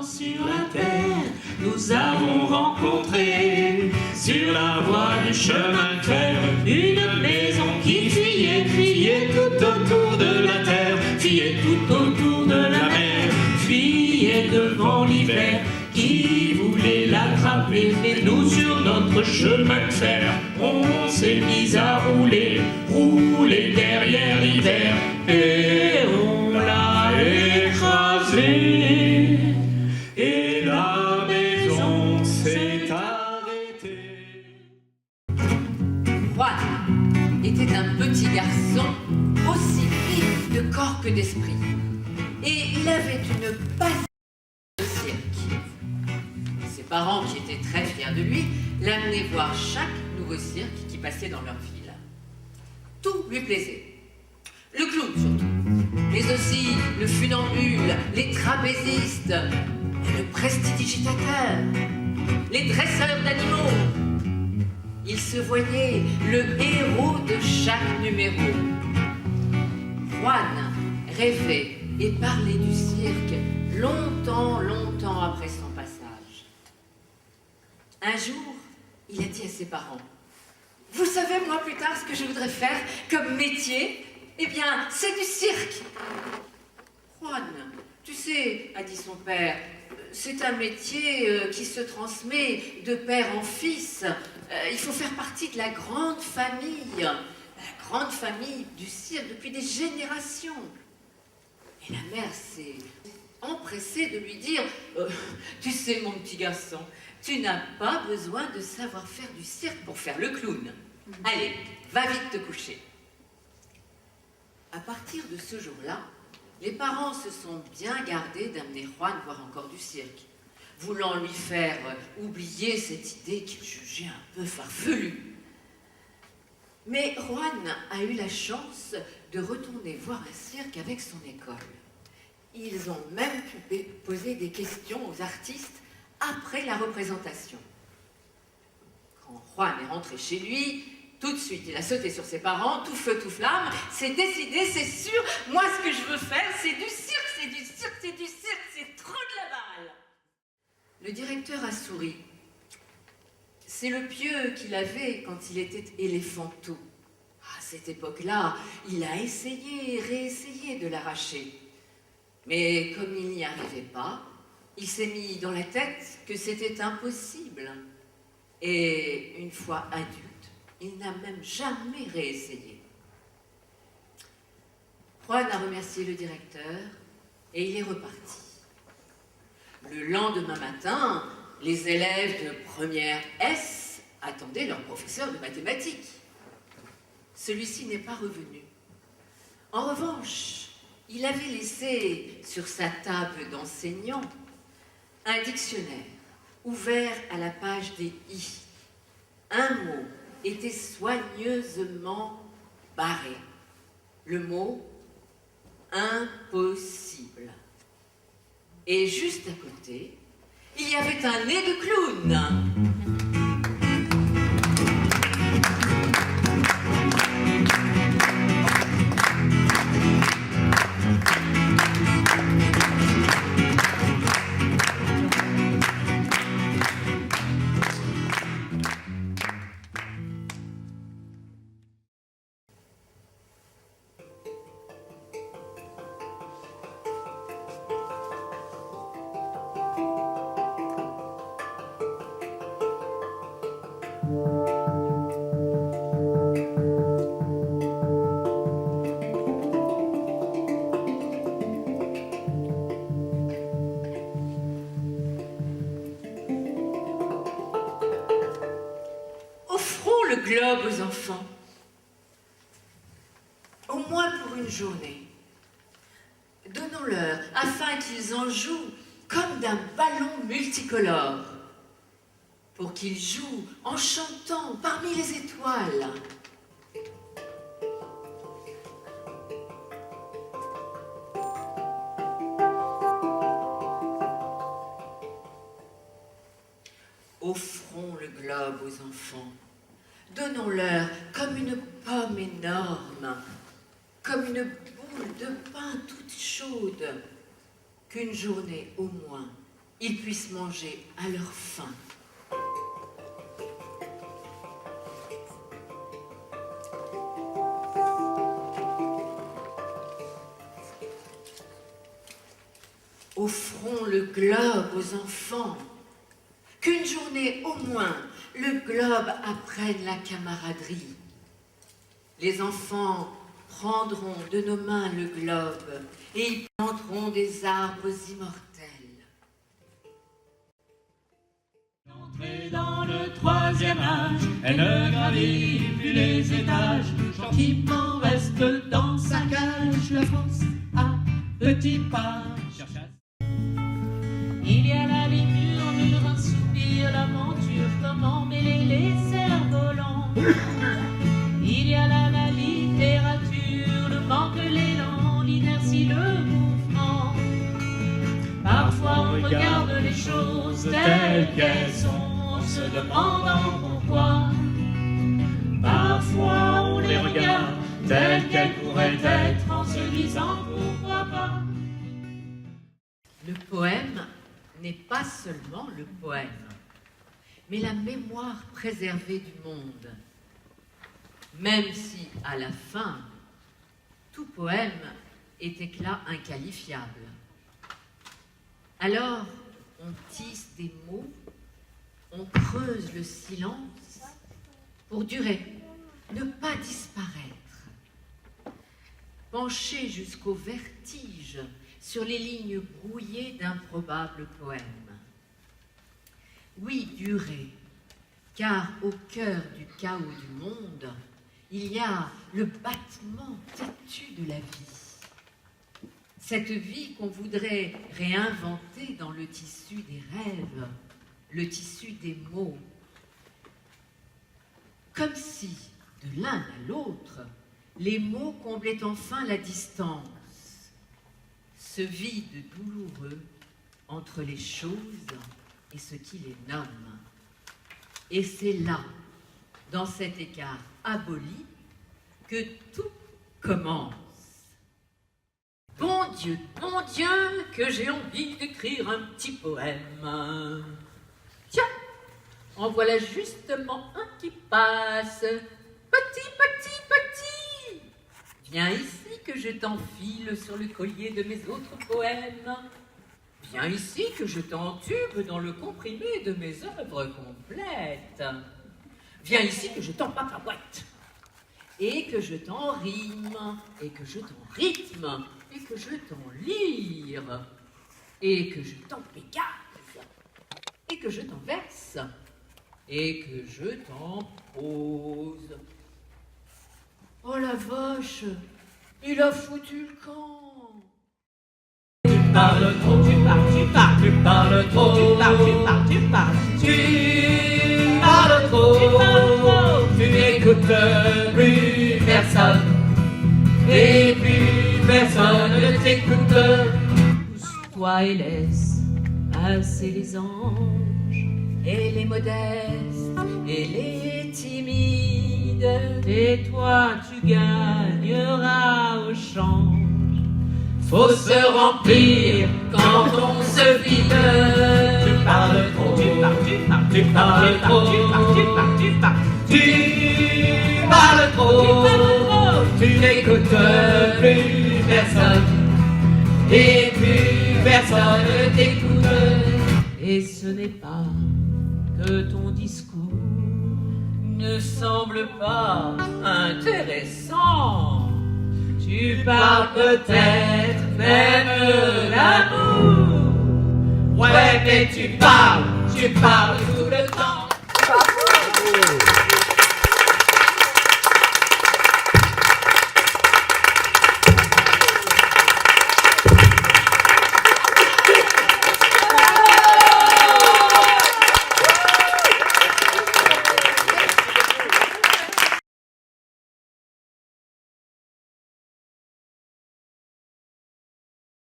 mort sur la terre, nous avons rencontré sur la voie du chemin de fer une maison qui fuyait, fuyait tout autour de la terre, fuyait tout autour de la mer, fuyait devant l'hiver qui voulait l'attraper. Mais nous sur notre chemin de fer, on s'est mis à rouler, rouler derrière l'hiver, et on l'a écrasé, et la maison s'est arrêtée. Juan était un petit garçon aussi vif de corps que d'esprit, et il avait une passion de cirque. Ses parents, qui étaient très fiers de lui, l'amenaient voir chaque nouveau cirque qui passait dans leur ville. Tout lui plaisait. Le clown surtout, mais aussi le funambule, les trapézistes, le prestidigitateur, les dresseurs d'animaux. Il se voyait le héros de chaque numéro. Juan rêvait et parlait du cirque longtemps, longtemps après son passage. Un jour, il a dit à ses parents: « Vous savez, moi, plus tard, ce que je voudrais faire comme métier ? Eh bien, c'est du cirque. » « Juan, tu sais, a dit son père, c'est un métier qui se transmet de père en fils. Il faut faire partie de la grande famille du cirque depuis des générations. » Et la mère s'est empressée de lui dire « Tu sais, mon petit garçon, tu n'as pas besoin de savoir faire du cirque pour faire le clown. Allez, va vite te coucher. » À partir de ce jour-là, les parents se sont bien gardés d'amener Juan voir encore du cirque, voulant lui faire oublier cette idée qu'ils jugeaient un peu farfelue. Mais Juan a eu la chance de retourner voir un cirque avec son école. Ils ont même pu poser des questions aux artistes après la représentation. Quand Juan est rentré chez lui, tout de suite, il a sauté sur ses parents, tout feu, tout flamme. C'est décidé, c'est sûr. Moi, ce que je veux faire, c'est du cirque, c'est du cirque, c'est du cirque, c'est trop de la balle. Le directeur a souri. C'est le pieu qu'il avait quand il était éléphanteau. À cette époque-là, il a essayé et réessayé de l'arracher. Mais comme il n'y arrivait pas, il s'est mis dans la tête que c'était impossible. Et une fois adulte, il n'a même jamais réessayé. Juan a remercié le directeur et il est reparti. Le lendemain matin, les élèves de première S attendaient leur professeur de mathématiques. Celui-ci n'est pas revenu. En revanche, il avait laissé sur sa table d'enseignant un dictionnaire ouvert à la page des i. Un mot était soigneusement barré. Le mot impossible. Et juste à côté, il y avait un nez de clown. Globe aux enfants, au moins pour une journée. Donnons-leur afin qu'ils en jouent comme d'un ballon multicolore, pour qu'ils jouent en chantant parmi les étoiles. Offrons le globe aux enfants. Donnons-leur comme une pomme énorme, comme une boule de pain toute chaude, qu'une journée au moins, ils puissent manger à leur faim. Offrons le globe aux enfants, qu'une journée au moins, le globe apprenne la camaraderie. Les enfants prendront de nos mains le globe et ils planteront des arbres immortels. Entrée dans le troisième âge, elle ne gravit plus les étages, gentiment reste dans sa cage. La France à petits pas cherche à... Il y a là les murmures, un soupir, l'aventure, comment mêler les cerfs-volants. Il y a là la littérature, le manque, l'élan, l'inertie, le mouvement. Parfois on regarde les choses telles qu'elles sont, en se demandant pourquoi. Parfois on les regarde telles qu'elles pourraient être, en se disant pourquoi pas. Le poème n'est pas seulement le poème, mais la mémoire préservée du monde. Même si, à la fin, tout poème est éclat inqualifiable. Alors, on tisse des mots, on creuse le silence pour durer, ne pas disparaître. Penché jusqu'au vertige sur les lignes brouillées d'un probable poème. Oui, durer, car au cœur du chaos du monde, il y a le battement têtu de la vie. Cette vie qu'on voudrait réinventer dans le tissu des rêves, le tissu des mots. Comme si, de l'un à l'autre, les mots comblaient enfin la distance. Ce vide douloureux entre les choses et ce qui les nomme. Et c'est là, dans cet écart aboli, que tout commence. Bon Dieu, que j'ai envie d'écrire un petit poème. Tiens, en voilà justement un qui passe. Petit. Viens ici que je t'enfile sur le collier de mes autres poèmes. Viens ici que je t'entube dans le comprimé de mes œuvres complètes. Viens ici que je t'empapaouette. Et que je t'en rime, et que je t'en rythme, et que je t'en lyre, et que je t'en pégasse, et que je t'en verse, et que je t'en prose. Oh la vache, il a foutu le camp. Tu parles trop, tu parles trop, tu parles trop, tu n'écoutes plus personne, et plus personne ne t'écoute. Pousse-toi et laisse passer les anges, Et les modestes, et les timides. Et toi tu gagneras au change. Faut se remplir quand on se vide. Tu parles trop, tu parles trop, tu n'écoutes plus personne, et plus personne ne t'écoute. Et ce n'est pas que ton discours ne semble pas intéressant. Tu parles peut-être même d'amour. Ouais, mais tu parles tout le temps.